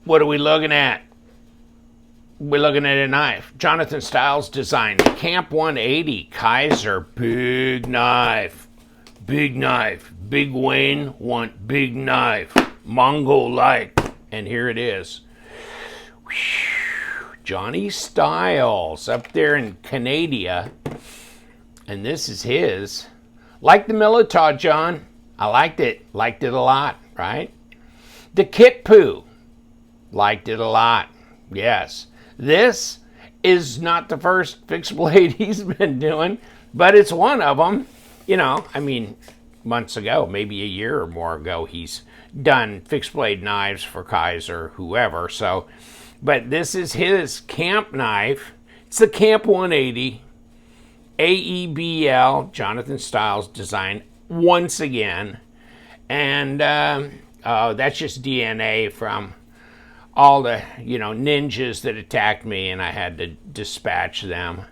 What are we looking at? We're looking at a knife. Jonathan Stiles designed Camp 180 Kizer. Big knife. Big knife. Big Wayne want big knife. Mongol-like. And here it is. Johnny Stiles up there in Canada. And this is his. Like the Militaud, John. I liked it. Liked it a lot, right? The Kit Poo. Liked it a lot. Yes. This is not the first fixed blade he's been doing, but it's one of them. You know, I mean, months ago, maybe a year or more ago, he's done fixed blade knives for Kizer, whoever. So, but this is his camp knife. It's the Camp 180 AEBL, Jonathan Stiles design once again. And that's just DNA from all the, ninjas that attacked me, and I had to dispatch them.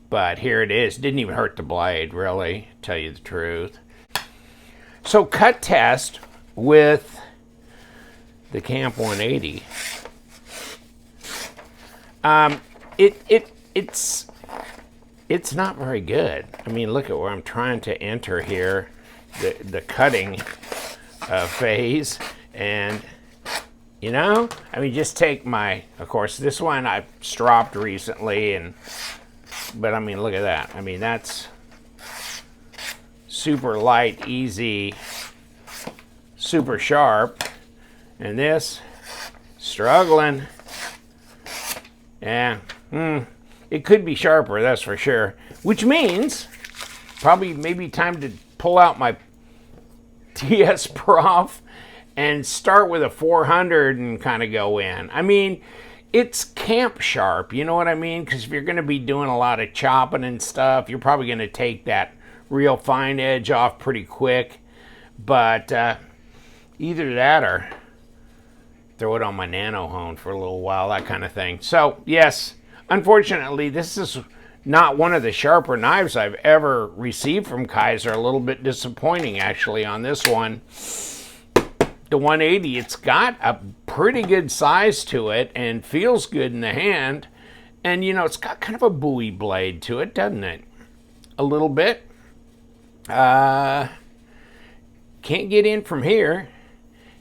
But here it is. Didn't even hurt the blade, really, to tell you the truth. So cut test with the Camp 180. It's not very good. I mean, look at where I'm trying to enter here, the cutting phase, and just take of course, this one I stropped recently, but I mean, look at that. I mean, that's super light, easy, super sharp, and this, struggling. Yeah, it could be sharper, that's for sure, which means probably maybe time to pull out my TS Prof and start with a 400 and kind of go in. I mean, it's camp sharp, you know what I mean? Because if you're going to be doing a lot of chopping and stuff, you're probably going to take that real fine edge off pretty quick. But either that or throw it on my nano hone for a little while, that kind of thing. So, yes, unfortunately, this is not one of the sharper knives I've ever received from Kizer. A little bit disappointing, actually, on this one. The 180, it's got a pretty good size to it and feels good in the hand. And, it's got kind of a buoy blade to it, doesn't it? A little bit. Can't get in from here.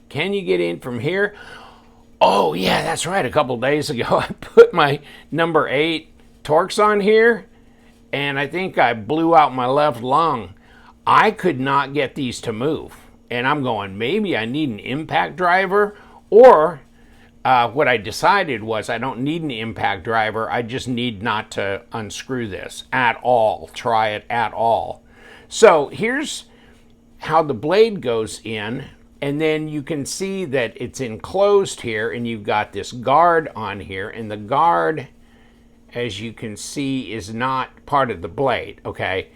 Can you get in from here? Oh, yeah, that's right. A couple days ago, I put my number 8 Torx on here, and I think I blew out my left lung. I could not get these to move. And I'm going, maybe I need an impact driver, or what I decided was I don't need an impact driver. I just need not to unscrew this at all, try it at all. So here's how the blade goes in, and then you can see that it's enclosed here, and you've got this guard on here, and the guard, as you can see, is not part of the blade, okay?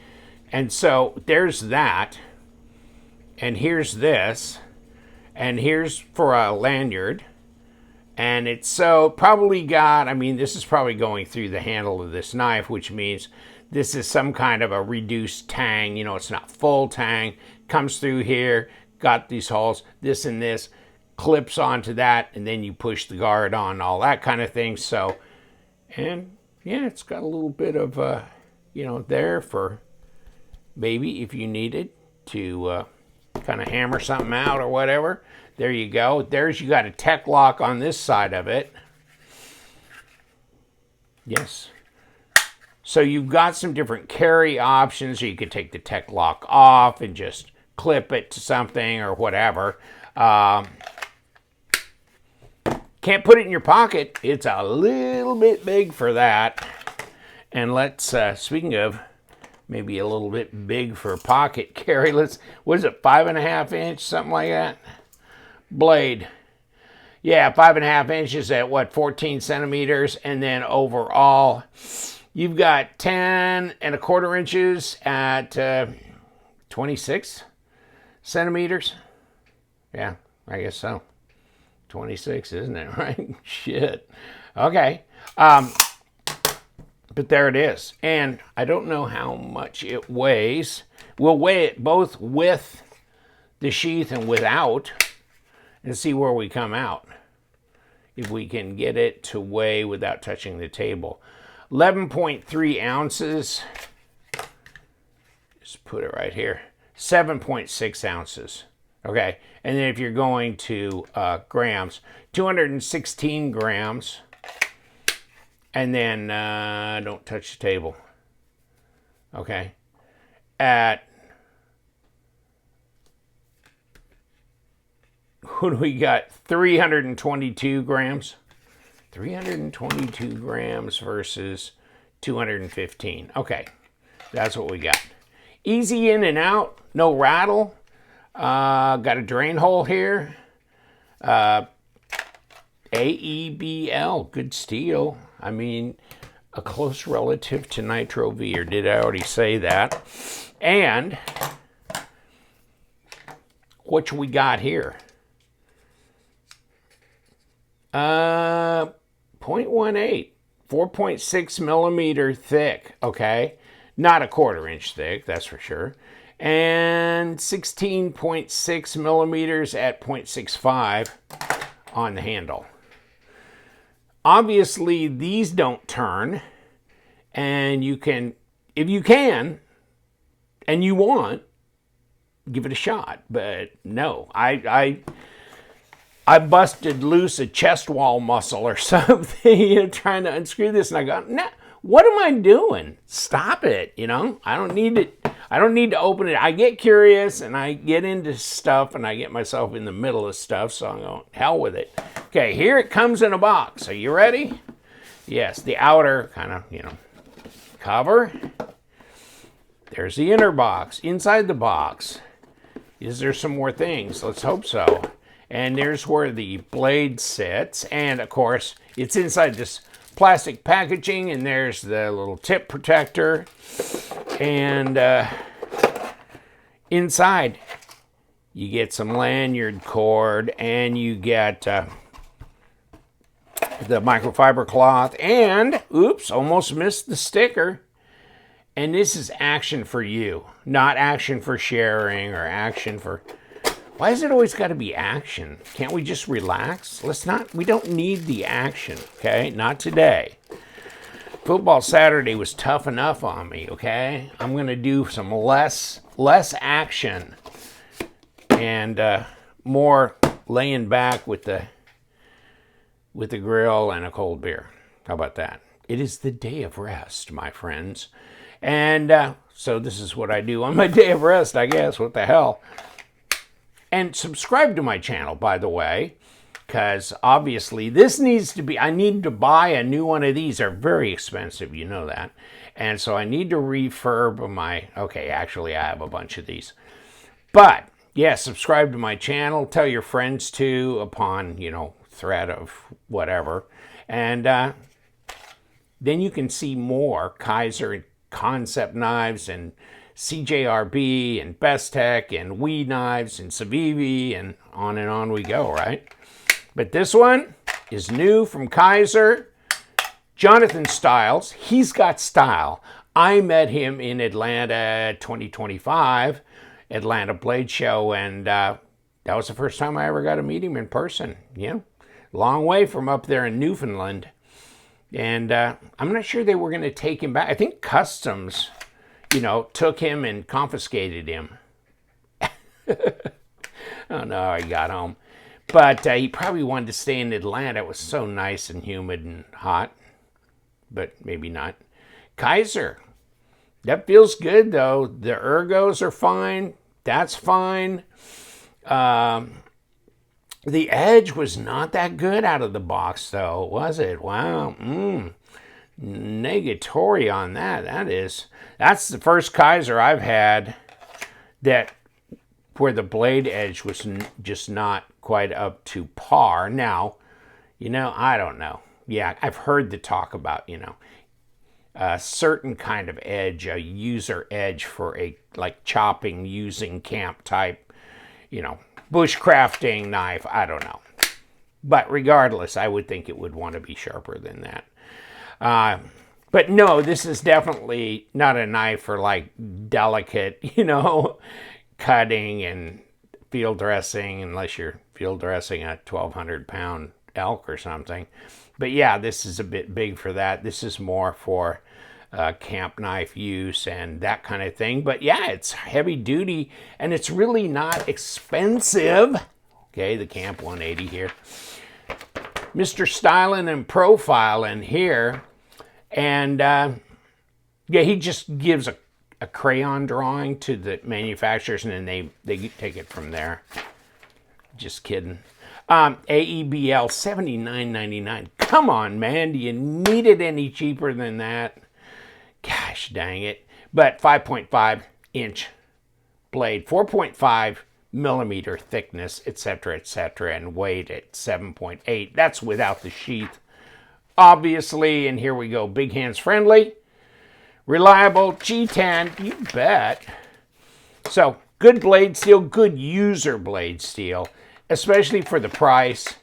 And so there's that. And here's this, and here's for a lanyard, and it's so probably got, this is probably going through the handle of this knife, which means this is some kind of a reduced tang, it's not full tang, comes through here, got these holes, this and this, clips onto that, and then you push the guard on, all that kind of thing. So, and yeah, it's got a little bit of, there for maybe if you needed to, kind of hammer something out or whatever. There you go. You got a tech lock on this side of it. Yes. So you've got some different carry options. You could take the tech lock off and just clip it to something or whatever. Can't put it in your pocket. It's a little bit big for that. And let's, speaking of maybe a little bit big for pocket carry. What is it, 5.5 inch, something like that? Blade. Yeah, 5.5 inches at 14 centimeters. And then overall, you've got 10.25 inches at 26 centimeters. Yeah, I guess so. 26, isn't it, right? Shit. Okay. But there it is. And I don't know how much it weighs. We'll weigh it both with the sheath and without and see where we come out. if we can get it to weigh without touching the table. 11.3 ounces. Just put it right here. 7.6 ounces. Okay, and then if you're going to grams, 216 grams. And then don't touch the table. Okay, at what do we got? 322 grams. 322 grams versus 215. Okay, that's what we got. Easy in and out, no rattle. Got a drain hole here. AEBL, good steel. I mean, a close relative to Nitro V, or did I already say that? And what we got here? 0.18, 4.6 millimeter thick, okay? Not a 1/4 inch thick, that's for sure. And 16.6 millimeters at 0.65 on the handle. Obviously, these don't turn, and you can, if you can, and you want, give it a shot. But no, I busted loose a chest wall muscle or something, trying to unscrew this, and I go, nah, what am I doing? Stop it, I don't need it. I don't need to open it. I get curious, and I get into stuff, and I get myself in the middle of stuff, so I'm going, hell with it. Okay, here it comes in a box. Are you ready? Yes, the outer kind of, cover. There's the inner box. Inside the box, is there some more things? Let's hope so. And there's where the blade sits. And, of course, it's inside this plastic packaging, and there's the little tip protector. And inside, you get some lanyard cord, and you get the microfiber cloth, and, oops, almost missed the sticker. And this is action for you, not action for sharing or action for... Why has it always got to be action? Can't we just relax? We don't need the action, okay? Not today. Football Saturday was tough enough on me, okay? I'm going to do some less action and more laying back with the grill and a cold beer. How about that? It is the day of rest, my friends. And so this is what I do on my day of rest, I guess. What the hell? And subscribe to my channel, by the way, because obviously this needs to be, I need to buy a new one of these. They're very expensive, you know that. And so I need to refurb my, okay, actually I have a bunch of these. But, yeah, subscribe to my channel. Tell your friends to upon, threat of whatever. And then you can see more Kizer concept knives and CJRB and Bestech and Wee knives and Civivi and on we go, right? But this one is new from Kizer. Jonathan Stiles, he's got style. I met him in Atlanta 2025, Atlanta Blade Show, and that was the first time I ever got to meet him in person. Long way from up there in Newfoundland. And I'm not sure they were going to take him back. I think Customs, took him and confiscated him. Oh, no, I got home. But he probably wanted to stay in Atlanta. It was so nice and humid and hot. But maybe not. Kizer. That feels good, though. The ergos are fine. That's fine. The edge was not that good out of the box, though, was it? Wow. Negatory on that. That's the first Kizer I've had that where the blade edge was just not quite up to par. Now, I don't know. Yeah, I've heard the talk about, a certain kind of edge, a user edge for a, chopping, using camp type, bushcrafting knife. I don't know. But regardless, I would think it would want to be sharper than that. But no, this is definitely not a knife for delicate, cutting and field dressing, unless you're field dressing a 1,200 pound elk or something. But yeah, this is a bit big for that. This is more for camp knife use and that kind of thing. But yeah, it's heavy duty and it's really not expensive. Okay, the Camp 180 here. Mr. Styling and Profiling here. And yeah, he just gives a crayon drawing to the manufacturers and then they take it from there. Just kidding. AEBL $79.99. Come on, man. Do you need it any cheaper than that? Gosh dang it. But 5.5 inch blade, 4.5 millimeter thickness, etc., and weight at 7.8. That's without the sheath, obviously. And here we go. Big hands friendly, reliable, G10, you bet. So good blade steel, good user blade steel, especially for the price.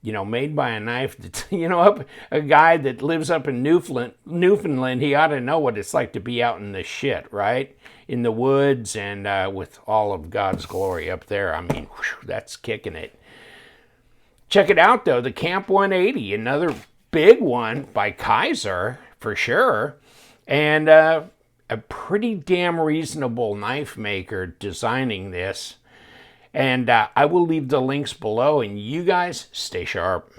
You know, made by a knife that, you know, a guy that lives up in Newfoundland, he ought to know what it's like to be out in the shit, right? In the woods and with all of God's glory up there. I mean, whew, that's kicking it. Check it out, though. The Camp 180, another big one by Kizer, for sure. And a pretty damn reasonable knife maker designing this. And I will leave the links below, and you guys stay sharp.